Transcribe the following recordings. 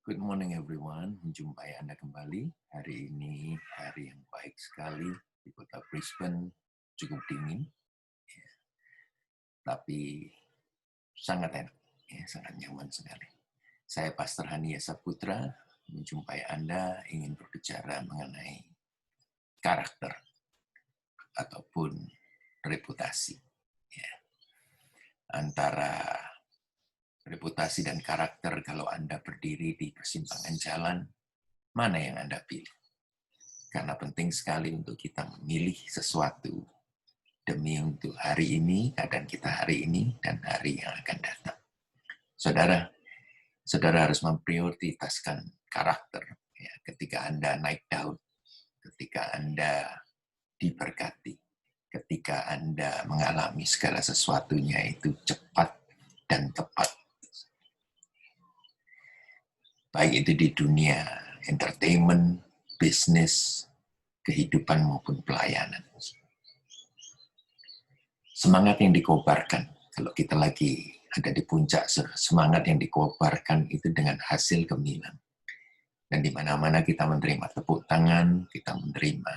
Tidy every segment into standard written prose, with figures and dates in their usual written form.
Good morning everyone, menjumpai Anda kembali. Hari ini hari yang baik sekali di kota Brisbane, cukup dingin, ya, tapi sangat enak, ya, sangat nyaman sekali. Saya Pastor Hania Saputra, menjumpai Anda ingin berbicara mengenai karakter ataupun reputasi. Ya. Antara reputasi dan karakter, kalau Anda berdiri di persimpangan jalan, mana yang Anda pilih? Karena penting sekali untuk kita memilih sesuatu demi untuk hari ini, keadaan kita hari ini, dan hari yang akan datang. Saudara harus memprioritaskan karakter. Ya, ketika Anda naik daun, ketika Anda diberkati, ketika Anda mengalami segala sesuatunya itu cepat dan tepat. Baik itu di dunia entertainment, bisnis, kehidupan maupun pelayanan. Semangat yang dikobarkan, kalau kita lagi ada di puncak, semangat yang dikobarkan itu dengan hasil gemilang. Dan di mana-mana kita menerima tepuk tangan, kita menerima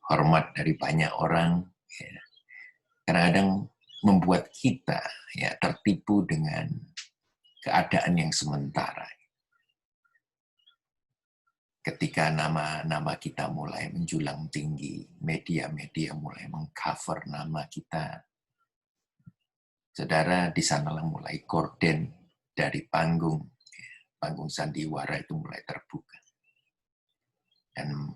hormat dari banyak orang, ya. Kadang-kadang membuat kita ya tertipu dengan keadaan yang sementara. Ketika nama kita mulai menjulang tinggi, media-media mulai mengcover nama kita, saudara, di sanalah mulai gorden dari panggung sandiwara itu mulai terbuka. Dan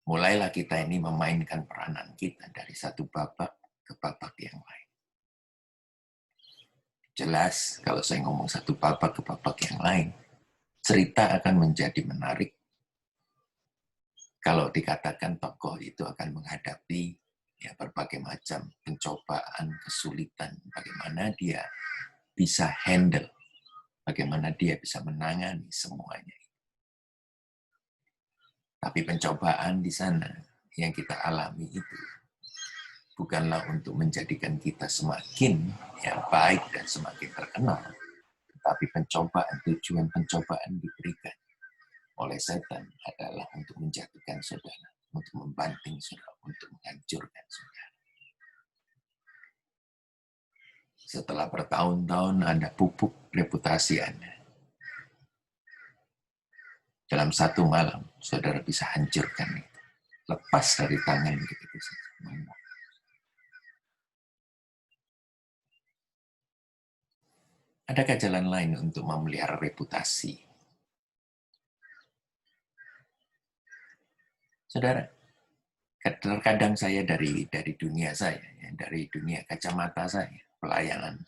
mulailah kita ini memainkan peranan kita dari satu babak ke babak yang lain. Jelas, kalau saya ngomong satu babak ke babak yang lain, cerita akan menjadi menarik kalau dikatakan tokoh itu akan menghadapi ya berbagai macam pencobaan, kesulitan, bagaimana dia bisa handle, bagaimana dia bisa menangani semuanya. Tapi pencobaan di sana yang kita alami itu bukanlah untuk menjadikan kita semakin ya baik dan semakin terkenal, tapi tujuan pencobaan diberikan oleh setan adalah untuk menjatuhkan saudara, untuk membanting saudara, untuk menghancurkan saudara. Setelah bertahun-tahun Anda pupuk reputasi Anda, dalam satu malam saudara bisa hancurkan itu, lepas dari tangan begitu saja. Adakah jalan lain untuk memelihara reputasi? Saudara, terkadang saya dari dunia saya, dari dunia kacamata saya, pelayanan.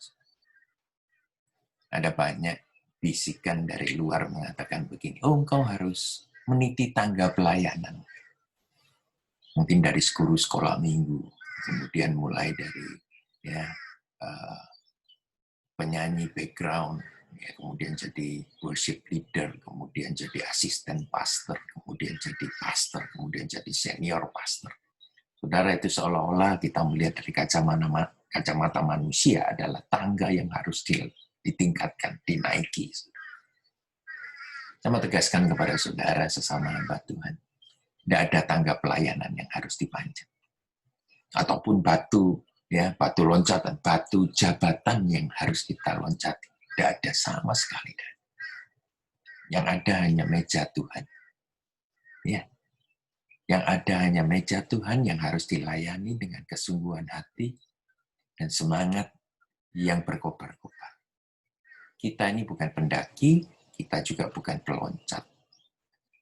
Ada banyak bisikan dari luar mengatakan begini, oh engkau harus meniti tangga pelayanan. Mungkin dari guru sekolah minggu, kemudian mulai dari ya penyanyi background, ya, kemudian jadi worship leader, kemudian jadi asisten pastor, kemudian jadi pastor, kemudian jadi senior pastor. Saudara, itu seolah-olah kita melihat dari kacamata manusia adalah tangga yang harus ditingkatkan, dinaiki. Saya mau tegaskan kepada saudara sesama hamba Tuhan, tidak ada tangga pelayanan yang harus dipanjat. Ataupun batu loncatan, batu jabatan yang harus kita loncati. Tidak ada sama sekali. Yang ada hanya meja Tuhan. Ya. Yang ada hanya meja Tuhan yang harus dilayani dengan kesungguhan hati dan semangat yang berkobar-kobar. Kita ini bukan pendaki, kita juga bukan peloncat.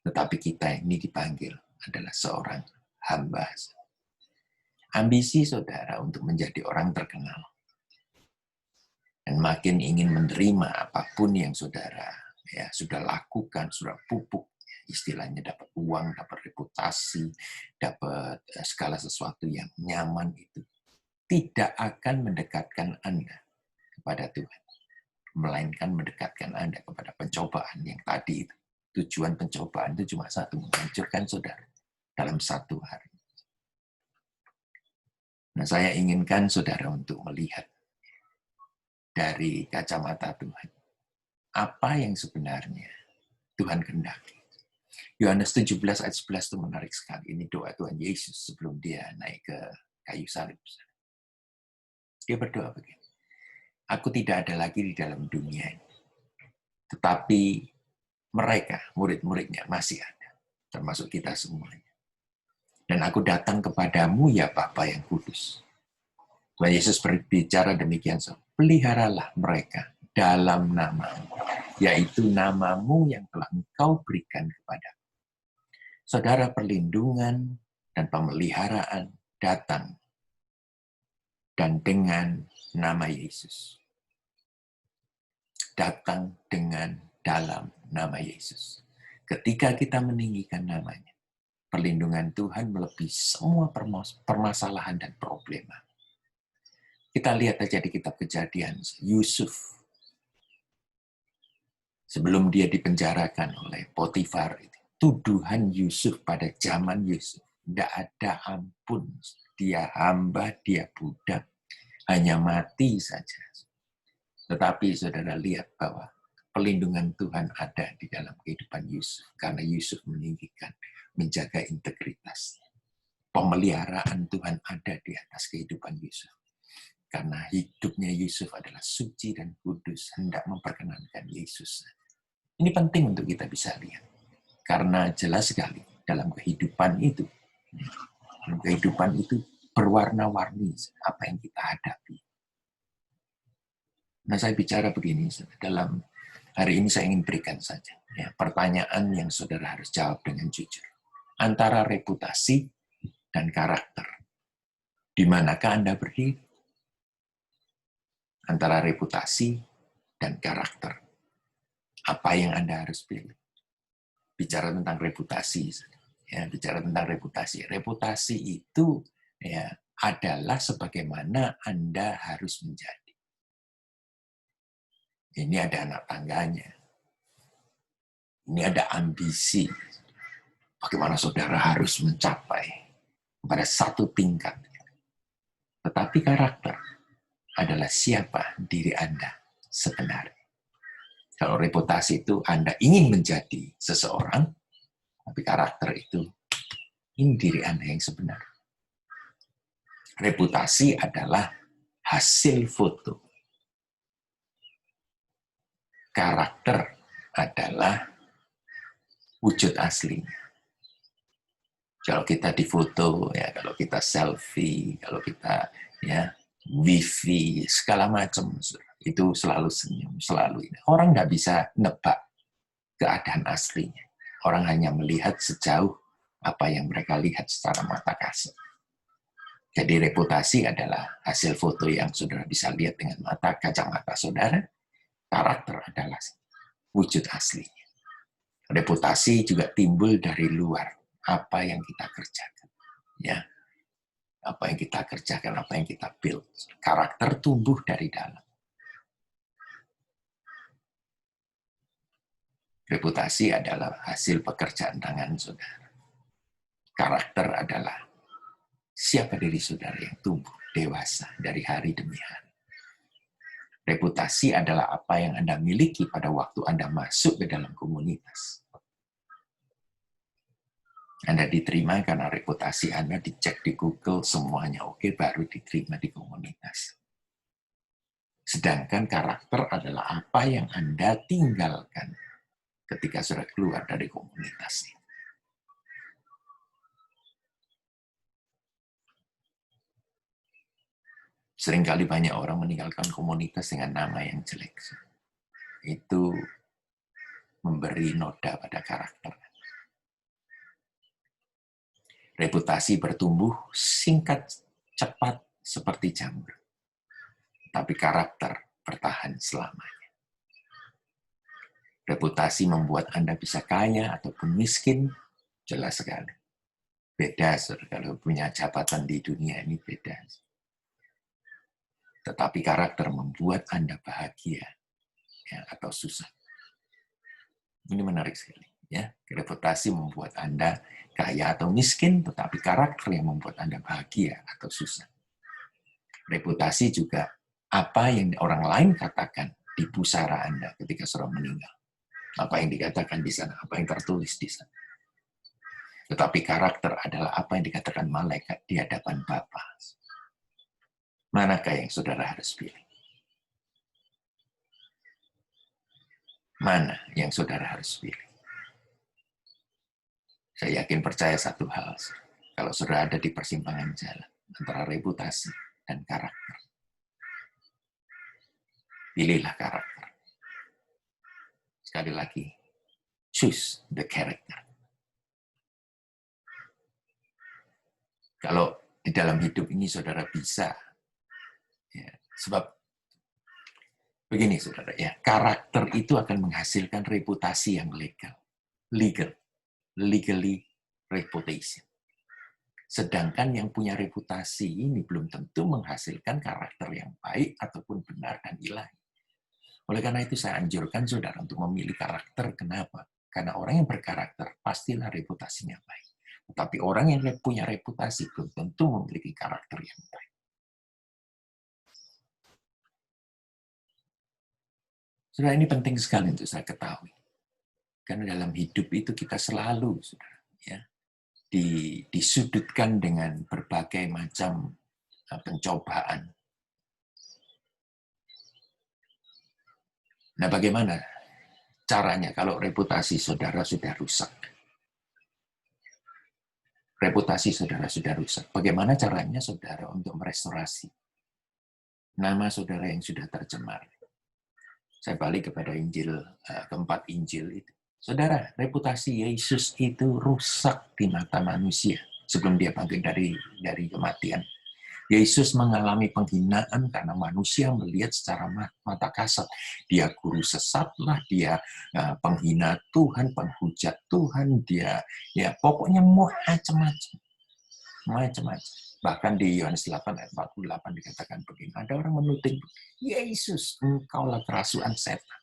Tetapi kita ini dipanggil adalah seorang hamba. Ambisi saudara untuk menjadi orang terkenal. Dan makin ingin menerima apapun yang saudara ya sudah lakukan, sudah pupuk, istilahnya dapat uang, dapat reputasi, dapat segala sesuatu yang nyaman itu, tidak akan mendekatkan Anda kepada Tuhan. Melainkan mendekatkan Anda kepada pencobaan yang tadi itu. Tujuan pencobaan itu cuma satu, menghancurkan saudara dalam satu hari. Nah, saya inginkan saudara untuk melihat dari kacamata Tuhan. Apa yang sebenarnya Tuhan kehendaki. Yohanes 17 ayat 11 itu menarik sekali. Ini doa Tuhan Yesus sebelum dia naik ke kayu salib. Dia berdoa begini. Aku tidak ada lagi di dalam dunia ini. Tetapi mereka, murid-muridnya masih ada. Termasuk kita semuanya. Dan aku datang kepadamu ya Bapa yang kudus. Tuhan Yesus berbicara demikian. Peliharalah mereka dalam namamu. Yaitu namamu yang telah engkau berikan kepadamu. Saudara, perlindungan dan pemeliharaan datang dan dengan nama Yesus. Datang dengan dalam nama Yesus. Ketika kita meninggikan namanya, perlindungan Tuhan melebihi semua permasalahan dan problema. Kita lihat aja di kitab Kejadian, Yusuf. Sebelum dia dipenjarakan oleh Potifar, tuduhan Yusuf pada zaman Yusuf. Tidak ada ampun. Dia hamba, dia budak. Hanya mati saja. Tetapi saudara lihat bahwa perlindungan Tuhan ada di dalam kehidupan Yusuf. Karena Yusuf meninggikan, menjaga integritasnya. Pemeliharaan Tuhan ada di atas kehidupan Yusuf. Karena hidupnya Yusuf adalah suci dan kudus, hendak memperkenankan Yesus. Ini penting untuk kita bisa lihat. Karena jelas sekali dalam kehidupan itu berwarna-warni apa yang kita hadapi. Nah, saya bicara begini, dalam hari ini saya ingin berikan saja pertanyaan yang saudara harus jawab dengan jujur. Antara reputasi dan karakter. Di manakah Anda berdiri? Antara reputasi dan karakter. Apa yang Anda harus pilih? Bicara tentang reputasi. Bicara tentang reputasi. Reputasi itu adalah sebagaimana Anda harus menjadi. Ini ada anak tangganya. Ini ada ambisi. Bagaimana saudara harus mencapai pada satu tingkat. Tetapi karakter adalah siapa diri Anda sebenarnya. Kalau reputasi itu Anda ingin menjadi seseorang, tapi karakter itu ini diri Anda yang sebenar. Reputasi adalah hasil foto. Karakter adalah wujud aslinya. Kalau kita difoto, kalau kita selfie, kalau kita wifi, segala macam, itu selalu senyum, selalu ini. Orang nggak bisa nebak keadaan aslinya. Orang hanya melihat sejauh apa yang mereka lihat secara mata kasar. Jadi reputasi adalah hasil foto yang saudara bisa lihat dengan mata kacamata saudara. Karakter adalah wujud aslinya. Reputasi juga timbul dari luar. Apa yang kita kerjakan. Apa yang kita kerjakan, apa yang kita build. Karakter tumbuh dari dalam. Reputasi adalah hasil pekerjaan tangan saudara. Karakter adalah siapa diri saudara yang tumbuh dewasa dari hari demi hari. Reputasi adalah apa yang Anda miliki pada waktu Anda masuk ke dalam komunitas. Anda diterima karena reputasi Anda dicek di Google, semuanya oke, baru diterima di komunitas. Sedangkan karakter adalah apa yang Anda tinggalkan ketika sudah keluar dari komunitas ini. Seringkali banyak orang meninggalkan komunitas dengan nama yang jelek. Itu memberi noda pada karakter. Reputasi bertumbuh singkat, cepat, seperti jamur. Tapi karakter bertahan selamanya. Reputasi membuat Anda bisa kaya ataupun miskin, jelas sekali. Beda, kalau punya jabatan di dunia ini beda. Tetapi karakter membuat Anda bahagia atau susah. Ini menarik sekali. Reputasi membuat Anda kaya atau miskin, tetapi karakter yang membuat Anda bahagia atau susah. Reputasi juga apa yang orang lain katakan di pusara Anda ketika sudah meninggal. Apa yang dikatakan di sana, apa yang tertulis di sana. Tetapi karakter adalah apa yang dikatakan malaikat di hadapan Bapa. Manakah yang saudara harus pilih? Mana yang saudara harus pilih? Saya yakin percaya satu hal. Kalau saudara ada di persimpangan jalan antara reputasi dan karakter, pilihlah karakter. Sekali lagi, choose the character. Kalau di dalam hidup ini saudara bisa, ya, sebab begini saudara, ya, karakter itu akan menghasilkan reputasi yang legal, legally reputation. Sedangkan yang punya reputasi ini belum tentu menghasilkan karakter yang baik ataupun benar dan ilahi. Oleh karena itu saya anjurkan saudara untuk memilih karakter. Kenapa? Karena orang yang berkarakter pastilah reputasinya baik. Tetapi orang yang punya reputasi belum tentu memiliki karakter yang baik. Saudara, ini penting sekali untuk saya ketahui. Karena dalam hidup itu kita selalu, saudara, ya, disudutkan dengan berbagai macam pencobaan. Nah, bagaimana caranya kalau reputasi saudara sudah rusak? Reputasi saudara sudah rusak. Bagaimana caranya saudara untuk merestorasi nama saudara yang sudah tercemar? Saya balik kepada Injil, keempat Injil itu. Saudara, reputasi Yesus itu rusak di mata manusia sebelum dia bangkit dari kematian. Yesus mengalami penghinaan karena manusia melihat secara mata kasat. Dia guru sesat lah, dia penghina Tuhan, penghujat Tuhan, dia ya pokoknya macam-macam. Macam-macam. Bahkan di Yohanes 8 ayat 48 dikatakan begini, ada orang menuntut, Yesus, engkaulah kerasukan setan.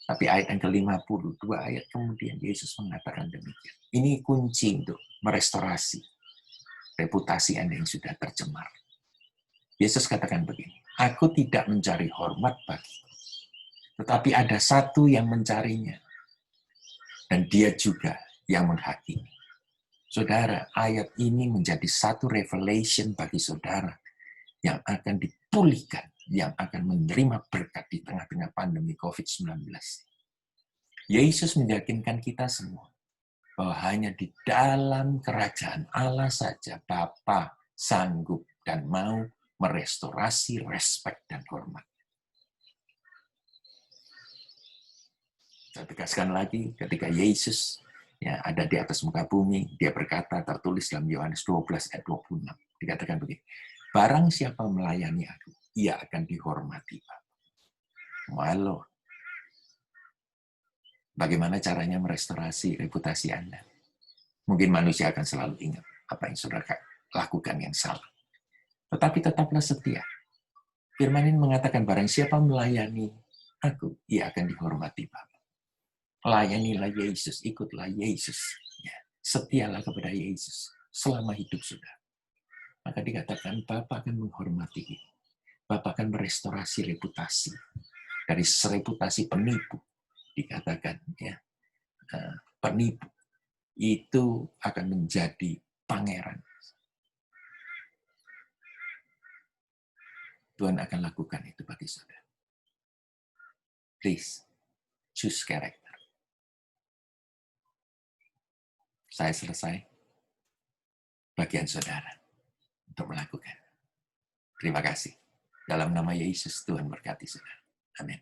Tapi ayat yang ke-52 ayat kemudian Yesus mengatakan demikian. Ini kunci untuk merestorasi reputasi Anda yang sudah tercemar. Yesus katakan begini, aku tidak mencari hormat bagiku, tetapi ada satu yang mencarinya, dan dia juga yang menghakimi. Saudara, ayat ini menjadi satu revelation bagi saudara yang akan dipulihkan, yang akan menerima berkat di tengah-tengah pandemi COVID-19. Yesus meyakinkan kita semua bahwa hanya di dalam kerajaan Allah saja Bapa sanggup dan mau merestorasi respek dan hormat. Saya tegaskan lagi, ketika Yesus ya, ada di atas muka bumi, dia berkata, tertulis dalam Yohanes 12 ayat 26, dikatakan begini, barang siapa melayani aku, ia akan dihormati Bapa. My Lord. Bagaimana caranya merestorasi reputasi Anda? Mungkin manusia akan selalu ingat apa yang saudara lakukan yang salah. Tetapi tetaplah setia. Firman ini mengatakan, barang siapa melayani aku, ia akan dihormati Bapa. Layanilah Yesus, ikutlah Yesus. Ya, setialah kepada Yesus selama hidup saudara. Maka dikatakan Bapa akan menghormati. Bapa akan merestorasi reputasi. Dari reputasi penipu, dikatakan ya, penipu itu akan menjadi pangeran. Tuhan akan lakukan itu bagi saudara. Please, choose character. Saya selesai. Bagian saudara untuk melakukan. Terima kasih. Dalam nama Yesus, Tuhan berkati saudara. Amin.